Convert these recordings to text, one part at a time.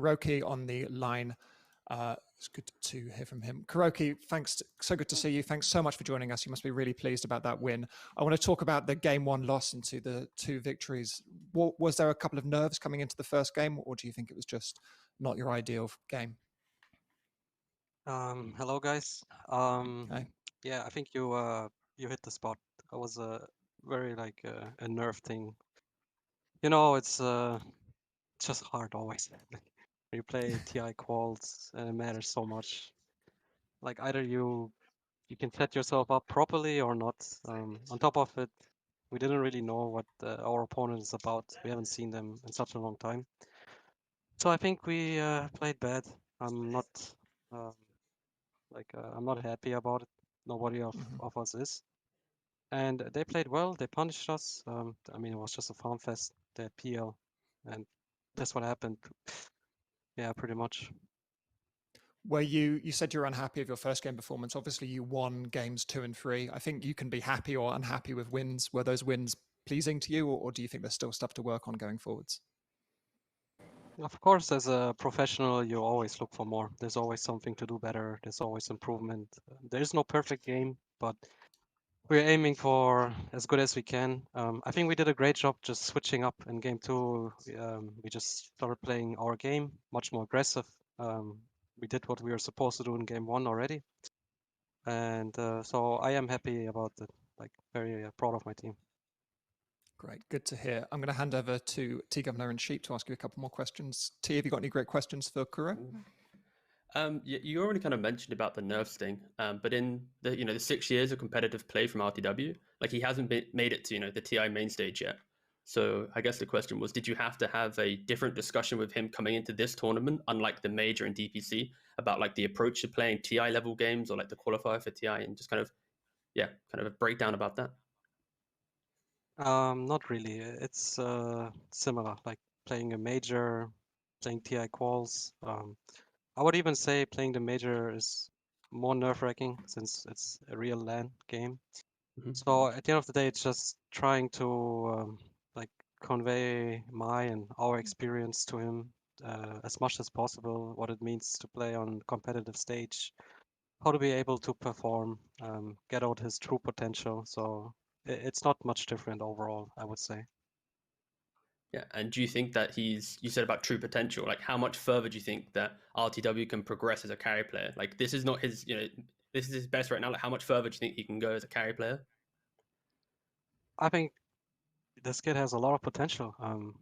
Kuroky on the line. It's good to hear from him. Kuroky, thanks. So good to see you. Thanks so much for joining us. You must be really pleased about that win. I want to talk about the game 1 loss into the 2 victories. Was there a couple of nerves coming into the first game, or do you think it was just not your ideal game? Hello guys. Hey. Yeah, I think you hit the spot. It was a very like a nerve thing. It's just hard always. When you play TI quals and it matters so much. Like either you can set yourself up properly or not. On top of it, we didn't really know what our opponent is about. We haven't seen them in such a long time. So I think we played bad. I'm not um, I'm not happy about it. Nobody Mhm. of us is. And they played well. They punished us. I mean, it was just a farm fest. They had PL, and that's what happened. Yeah, pretty much. Where you said you were unhappy with your first game performance. Obviously, you won games 2 and 3. I think you can be happy or unhappy with wins. Were those wins pleasing to you, or do you think there's still stuff to work on going forwards? Of course, as a professional, you always look for more. There's always something to do better. There's always improvement. There is no perfect game, but we're aiming for as good as we can. I think we did a great job just switching up in game 2. We just started playing our game much more aggressive. We did what we were supposed to do in game 1 already. And so I am happy about it. Like very proud of my team. Great, good to hear. I'm going to hand over to T Governor and Sheep to ask you a couple more questions. T, have you got any great questions for Kuro? You already kind of mentioned about the nerves thing, but in the 6 years of competitive play from RTW, like he hasn't made it to the TI main stage yet. So I guess the question was, did you have to have a different discussion with him coming into this tournament, unlike the major and DPC, about like the approach to playing TI level games or like the qualifier for TI, and just kind of a breakdown about that? Not really. It's similar, like playing a major, playing TI quals. I would even say playing the major is more nerve-wracking since it's a real LAN game. Mm-hmm. So at the end of the day, it's just trying to like convey my and our experience to him as much as possible, what it means to play on competitive stage, how to be able to perform, get out his true potential. So it's not much different overall, I would say. Yeah, and do you think that you said about true potential, like how much further do you think that RTW can progress as a carry player? Like this is not his, this is his best right now. Like how much further do you think he can go as a carry player? I think this kid has a lot of potential.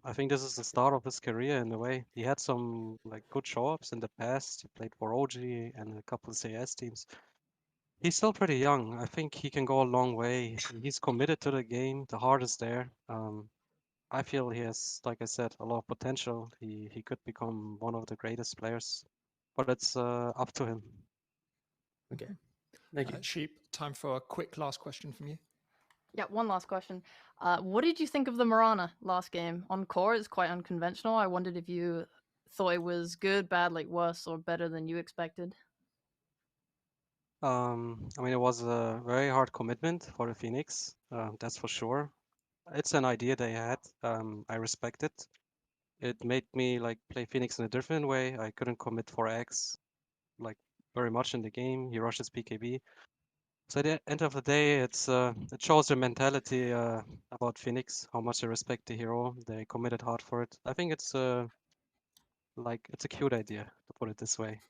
I think this is the start of his career in a way. He had some like good show-ups in the past. He played for OG and a couple of CS teams. He's still pretty young. I think he can go a long way. He's committed to the game. The heart is there. I feel he has, like I said, a lot of potential. He could become one of the greatest players, but it's up to him. Okay, thank you. Sheep, time for a quick last question from you. Yeah, one last question. What did you think of the Mirana last game? On core, it's quite unconventional. I wondered if you thought it was good, bad, like worse, or better than you expected. I mean, it was a very hard commitment for the Phoenix, that's for sure. It's an idea they had. I respect it. It made me like play Phoenix in a different way. I couldn't commit for X like very much in the game. He rushes PKB. So at the end of the day, it shows their mentality about Phoenix, how much they respect the hero. They committed hard for it. I think it's a cute idea to put it this way.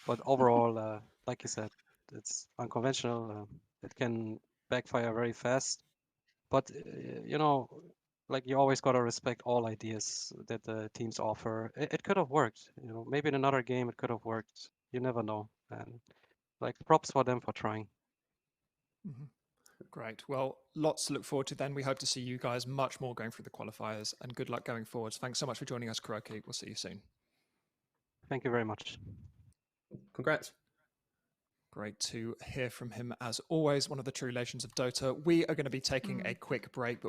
But overall, like you said, it's unconventional. It can backfire very fast. But like you always gotta respect all ideas that the teams offer. It could have worked. Maybe in another game it could have worked. You never know. And like props for them for trying. Mm-hmm. Great. Well, lots to look forward to then. We hope to see you guys much more going through the qualifiers, and good luck going forwards. Thanks so much for joining us, Kuroky. We'll see you soon. Thank you very much. Congrats. Great to hear from him as always, one of the true legends of Dota. We are going to be taking a quick break, but